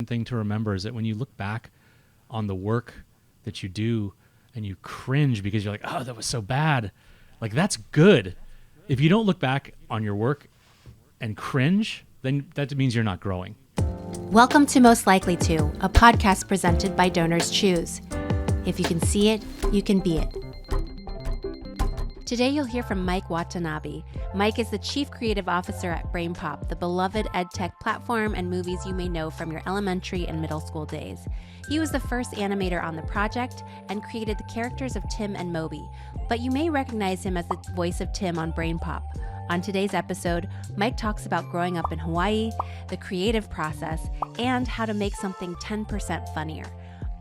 thing to remember is that when you look back on the work that you do and you cringe because you're like, oh, that was so bad, like that's good. If you don't look back on your work and cringe, then that means you're not growing. Welcome to Most Likely To, a podcast presented by Donors Choose. If you can see it, you can be it. Today you'll hear from Mike Watanabe. Mike is the Chief Creative Officer at BrainPop, the beloved edtech platform and movies you may know from your elementary and middle school days. He was the first animator on the project and created the characters of Tim and Moby, but you may recognize him as the voice of Tim on BrainPop. On today's episode, Mike talks about growing up in Hawaii, the creative process, and how to make something 10% funnier.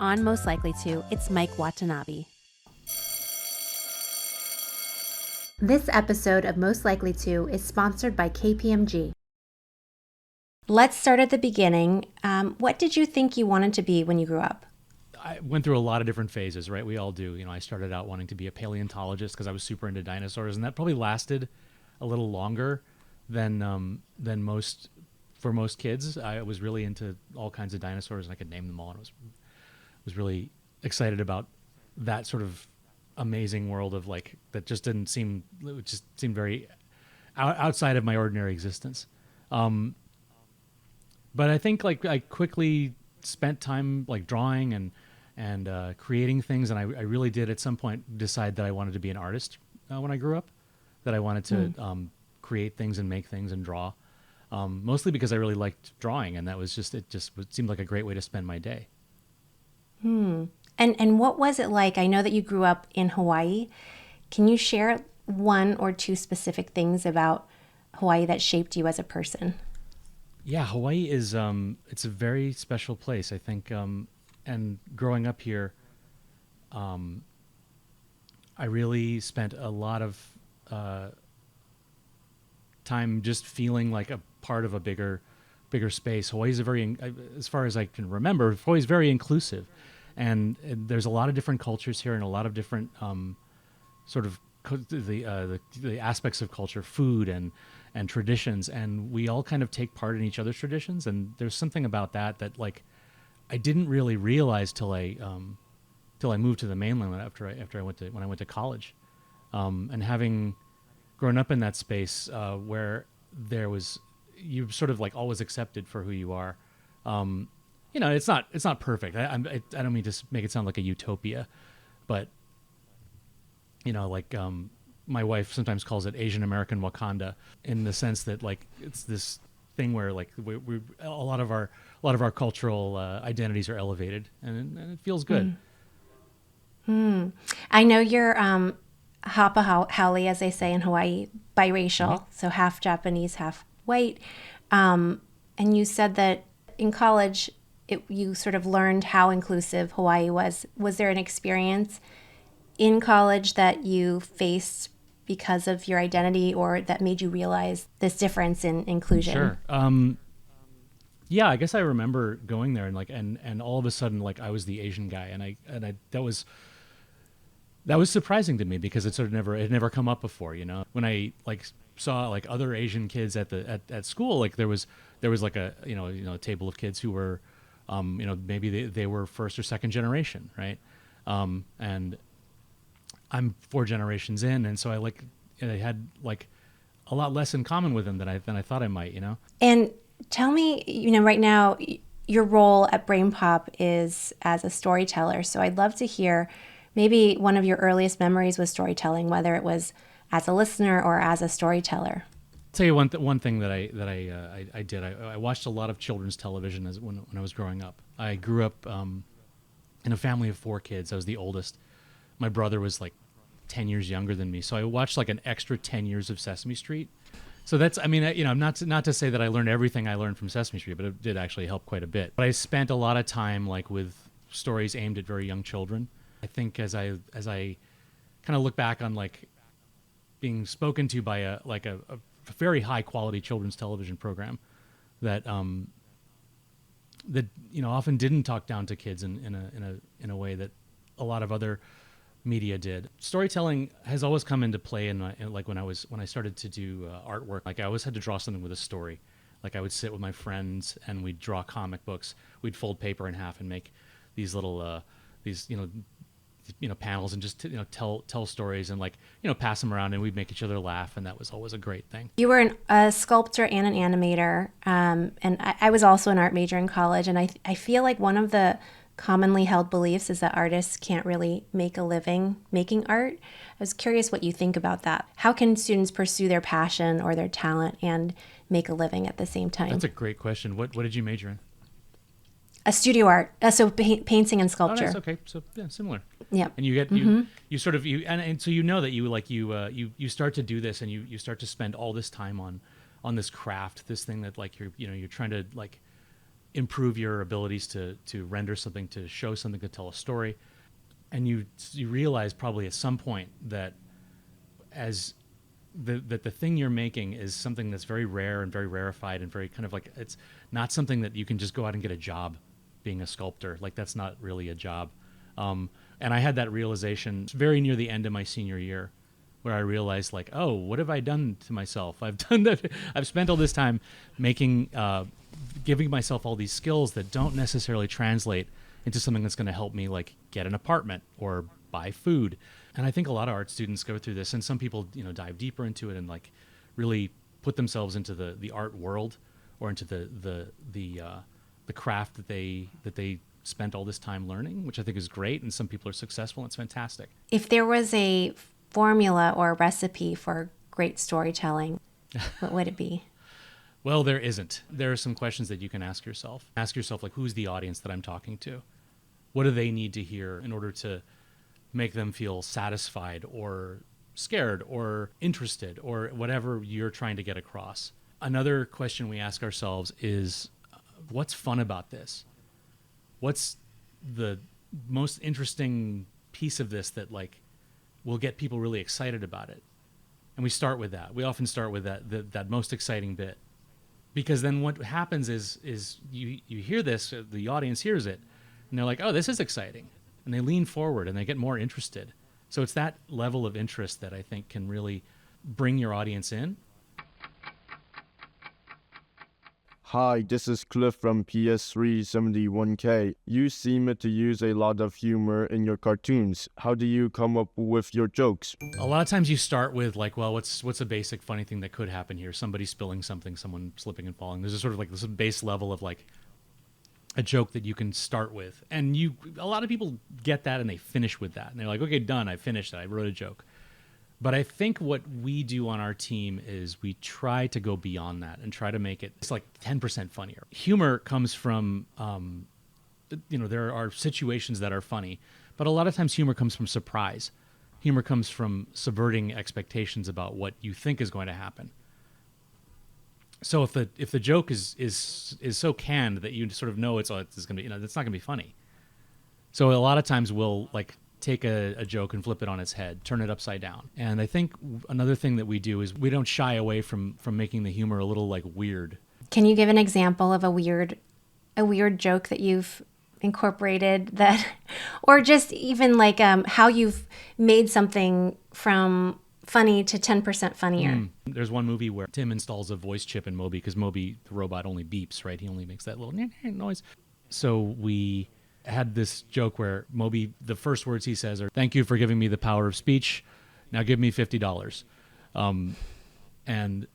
On Most Likely To, it's Mike Watanabe. This episode of Most Likely To is sponsored by KPMG. Let's start at the beginning. What did you think you wanted to be when you grew up? I went through a lot of different phases, right? We all do. You know, I started out wanting to be a paleontologist because I was super into dinosaurs, and that probably lasted a little longer than most kids. I was really into all kinds of dinosaurs, and I could name them all, and was really excited about that sort of amazing world of like that just seemed very outside of my ordinary existence. But I think like I quickly spent time like drawing and creating things, and I really did at some point decide that I wanted to be an artist when I grew up, that I wanted to create things and make things and draw, mostly because I really liked drawing, and that was it seemed like a great way to spend my day. And what was it like? I know that you grew up in Hawaii. Can you share one or two specific things about Hawaii that shaped you as a person? Yeah, Hawaii is it's a very special place, I think. And growing up here, I really spent a lot of time just feeling like a part of a bigger space. Hawaii's as far as I can remember, Hawaii's very inclusive. And there's a lot of different cultures here and a lot of different sort of the aspects of culture, food and traditions, and we all kind of take part in each other's traditions. And there's something about that like I didn't really realize till I moved to the mainland when I went to college, and having grown up in that space where you're sort of like always accepted for who you are. You know, it's not perfect. I don't mean to make it sound like a utopia, but you know, like my wife sometimes calls it Asian American Wakanda, in the sense that like it's this thing where like we a lot of our cultural identities are elevated, and it feels good. I know you're hapa haole, as they say in Hawaii, biracial, so half Japanese, half white. And you said that in college you sort of learned how inclusive Hawaii was. Was there an experience in college that you faced because of your identity, or that made you realize this difference in inclusion? Sure. Yeah, I guess I remember going there and all of a sudden like I was the Asian guy, and I that was surprising to me because it never come up before, you know. When I like saw like other Asian kids at school, like there was like a a table of kids who were maybe they were first or second generation, right? And I'm 4 generations in, and so I had like a lot less in common with them than I thought I might, you know. And tell me, right now your role at BrainPop is as a storyteller. So I'd love to hear maybe one of your earliest memories with storytelling, whether it was as a listener or as a storyteller. I'll tell you one thing that I did. I watched a lot of children's television when I was growing up. I grew up in a family of 4 kids. I was the oldest. My brother was like 10 years younger than me, so I watched like an extra 10 years of Sesame Street. So that's, I mean, not to say that I learned everything I learned from Sesame Street, but it did actually help quite a bit. But I spent a lot of time like with stories aimed at very young children. I think as I kind of look back on like being spoken to by a very high quality children's television program that often didn't talk down to kids in a way that a lot of other media did. Storytelling has always come into play when I started to do artwork. Like I always had to draw something with a story. Like I would sit with my friends and we'd draw comic books. We'd fold paper in half and make these little these panels and just tell stories and pass them around, and we'd make each other laugh, and that was always a great thing. You were a sculptor and an animator, and I was also an art major in college, and I feel like one of the commonly held beliefs is that artists can't really make a living making art. I was curious what you think about that. How can students pursue their passion or their talent and make a living at the same time? That's a great question. What did you major in? A studio art, so painting and sculpture. Oh, nice. Okay, so yeah, similar. Yeah. And you get you sort of and so that you start to do this, and you start to spend all this time on this craft, this thing that you're trying to improve your abilities to render something, to show something, to tell a story, and you realize probably at some point that that the thing you're making is something that's very rare and very rarefied and very kind of it's not something that you can just go out and get a job being a sculptor. Like that's not really a job. And I had that realization very near the end of my senior year, where I realized oh, what have I done to myself? I've spent all this time giving myself all these skills that don't necessarily translate into something that's going to help me get an apartment or buy food. And I think a lot of art students go through this, and some people dive deeper into it and really put themselves into the art world or into the craft that they spent all this time learning, which I think is great. And some people are successful, and it's fantastic. If there was a formula or a recipe for great storytelling, what would it be? Well, there isn't. There are some questions that you can ask yourself. Ask yourself, who's the audience that I'm talking to? What do they need to hear in order to make them feel satisfied or scared or interested or whatever you're trying to get across? Another question we ask ourselves is, what's fun about this? What's the most interesting piece of this that will get people really excited about it? And we start with that. We often start with that most exciting bit. Because then what happens is you hear this, the audience hears it, and they're like, oh, this is exciting. And they lean forward and they get more interested. So it's that level of interest that I think can really bring your audience in. Hi, this is Cliff from PS371K. You seem to use a lot of humor in your cartoons. How do you come up with your jokes? A lot of times you start with well, what's a basic funny thing that could happen here? Somebody spilling something, someone slipping and falling. There's a sort of this base level of a joke that you can start with. And a lot of people get that and they finish with that. And they're like, okay, done, I finished it, I wrote a joke. But I think what we do on our team is we try to go beyond that and try to make it 10% funnier. Humor comes from, there are situations that are funny, but a lot of times humor comes from surprise. Humor comes from subverting expectations about what you think is going to happen. So if the joke is so canned that you sort of know it's going to be, it's not going to be funny. So a lot of times we'll take a joke and flip it on its head, turn it upside down. And I think another thing that we do is we don't shy away from making the humor a little weird. Can you give an example of a weird joke that you've incorporated that, or just even how you've made something from funny to 10% funnier? There's one movie where Tim installs a voice chip in Moby because Moby, the robot, only beeps, right? He only makes that little noise. So we had this joke where Moby, the first words he says are, "Thank you for giving me the power of speech. Now give me $50. And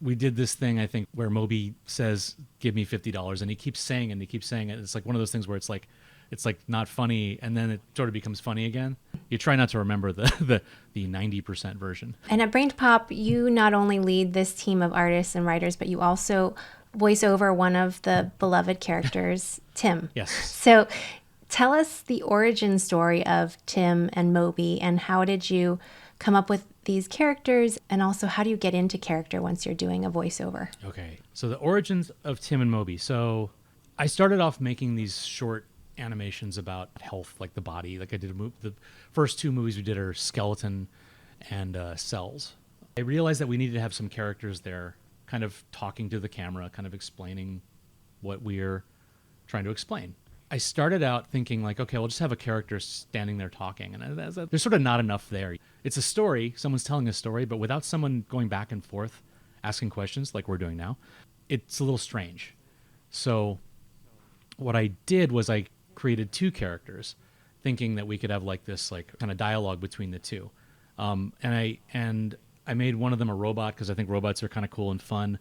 we did this thing, I think, where Moby says, "Give me $50," and he keeps saying it and he keeps saying it. It's one of those things where it's not funny, and then it sort of becomes funny again. You try not to remember the 90% version. And at BrainPop, you not only lead this team of artists and writers, but you also voice over one of the beloved characters, Tim. Yes. So tell us the origin story of Tim and Moby, and how did you come up with these characters, and also how do you get into character once you're doing a voiceover? Okay, so the origins of Tim and Moby. So I started off making these short animations about health, like the body. I did the first two movies we did are Skeleton and Cells. I realized that we needed to have some characters there kind of talking to the camera, kind of explaining what we're trying to explain. I started out thinking okay, we'll just have a character standing there talking. And there's sort of not enough there. It's a story, someone's telling a story, but without someone going back and forth, asking questions like we're doing now, it's a little strange. So what I did was I created two characters, thinking that we could have like this like kind of dialogue between the two. And I made one of them a robot because I think robots are kind of cool and fun.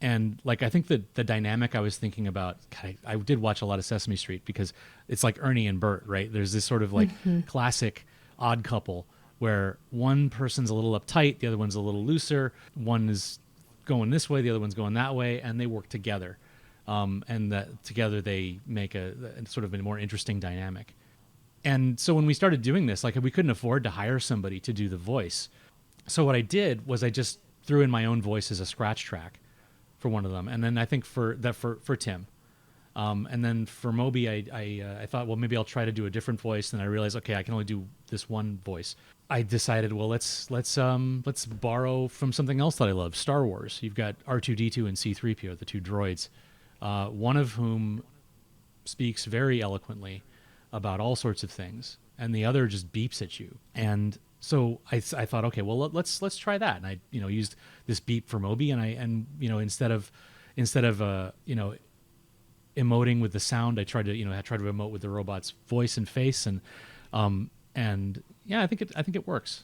And like I think the dynamic I was thinking about, God, I did watch a lot of Sesame Street because it's like Ernie and Bert, right? There's this sort of like classic odd couple where one person's a little uptight, the other one's a little looser. One is going this way, the other one's going that way, and they work together. And that together they make a sort of a more interesting dynamic. And so when we started doing this, like we couldn't afford to hire somebody to do the voice. So what I did was I just threw in my own voice as a scratch track for one of them. And then I think for Tim. And then for Moby, I thought, well, maybe I'll try to do a different voice. And I realized, okay, I can only do this one voice. I decided, well, let's borrow from something else that I love, Star Wars. You've got R2-D2 and C-3PO, the two droids, one of whom speaks very eloquently about all sorts of things, and the other just beeps at you. And so I thought, okay, well, let's try that. And I used this beep for Moby, and instead of emoting with the sound, I tried to emote with the robot's voice and face, and yeah, I think it works.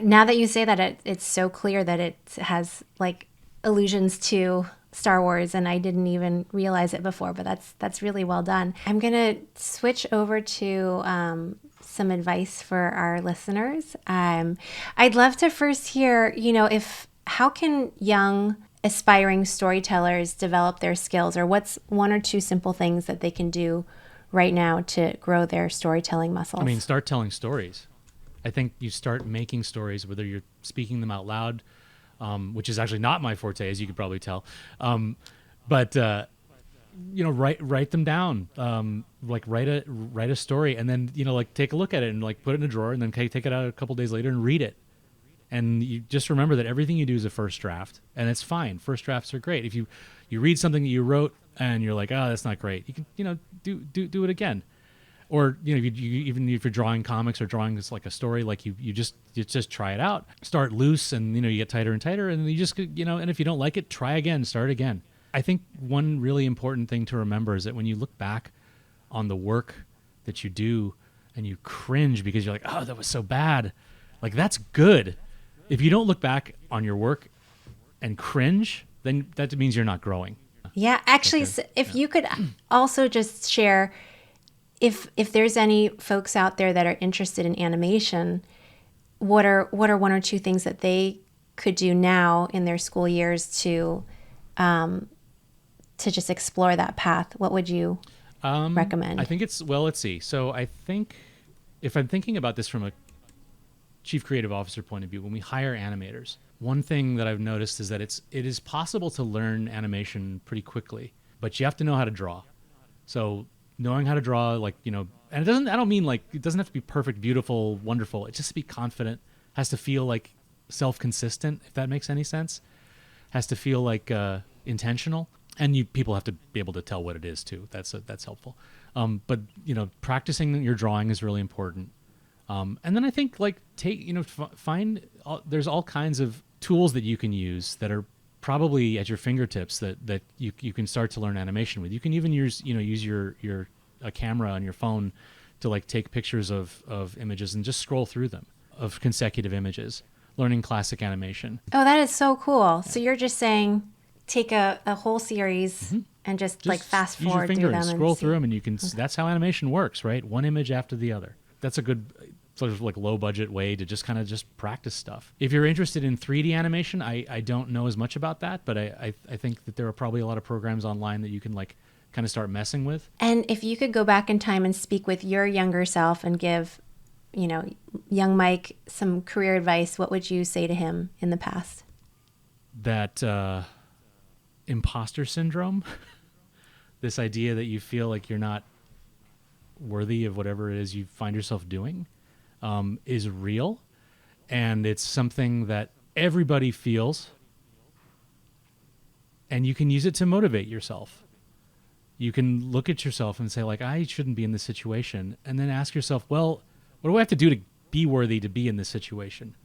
Now that you say that, it's so clear that it has like allusions to Star Wars, and I didn't even realize it before, but that's really well done. I'm gonna switch over to some advice for our listeners. I'd love to first hear, how can young aspiring storytellers develop their skills, or what's one or two simple things that they can do right now to grow their storytelling muscles? I mean, start telling stories. I think you start making stories, whether you're speaking them out loud, which is actually not my forte, as you could probably tell. But write them down. Like write a story, and then like take a look at it and like put it in a drawer, and then take it out a couple days later and read it. And you just remember that everything you do is a first draft, and it's fine. First drafts are great. If you read something that you wrote and you're like, oh, that's not great, you can do it again. Or even if you're drawing comics or drawing this like a story, like you just try it out. Start loose, and you get tighter and tighter, and you just and if you don't like it, try again, start again. I think one really important thing to remember is that when you look back on the work that you do and you cringe because you're like, oh, that was so bad, like that's good. If you don't look back on your work and cringe, then that means you're not growing. Yeah, actually, okay. If you could also just share, if there's any folks out there that are interested in animation, what are one or two things that they could do now in their school years to just explore that path? What would you recommend? I think let's see. So I think if I'm thinking about this from a chief creative officer point of view, when we hire animators, one thing that I've noticed is that it is possible to learn animation pretty quickly, but you have to know how to draw. So knowing how to draw, and I don't mean like, it doesn't have to be perfect, beautiful, wonderful. It just to be confident, has to feel like self-consistent, if that makes any sense. Has to feel like intentional, and people have to be able to tell what it is too. That's helpful. But practicing your drawing is really important. And then I think find there's all kinds of tools that you can use that are probably at your fingertips that you can start to learn animation with. You can even use a camera on your phone to like take pictures of images and just scroll through them, of consecutive images, learning classic animation. Oh, that is so cool. Yeah. So you're just saying take a whole series and just like fast forward through them and scroll through them, and you can. Okay. That's how animation works, right? One image after the other. That's a good sort of like low budget way to just kind of just practice stuff. If you're interested in 3D animation, I don't know as much about that, but I think that there are probably a lot of programs online that you can like kind of start messing with. And if you could go back in time and speak with your younger self and give, young Mike some career advice, what would you say to him in the past? That imposter syndrome, this idea that you feel like you're not worthy of whatever it is you find yourself doing, is real, and it's something that everybody feels, and you can use it to motivate yourself. You can look at yourself and say, like, I shouldn't be in this situation, and then ask yourself, well, what do I have to do to be worthy to be in this situation?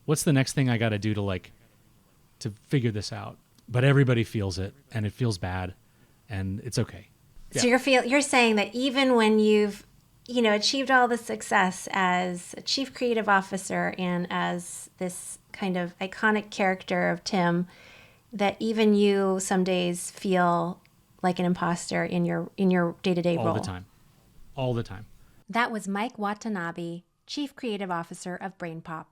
What's the next thing I got to do to figure this out? but everybody feels it, and it feels bad, and it's okay. So you're saying that even when you've achieved all the success as a chief creative officer and as this kind of iconic character of Tim, that even you some days feel like an imposter in your day-to-day role. All the time. That was Mike Watanabe, Chief Creative Officer of BrainPop.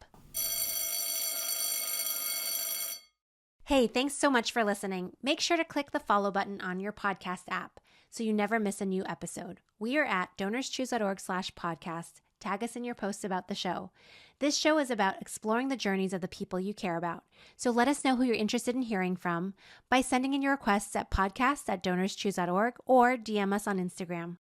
Hey, thanks so much for listening. Make sure to click the follow button on your podcast app so you never miss a new episode. We are at donorschoose.org/podcast. Tag us in your posts about the show. This show is about exploring the journeys of the people you care about. So let us know who you're interested in hearing from by sending in your requests at podcasts@donorschoose.org or DM us on Instagram.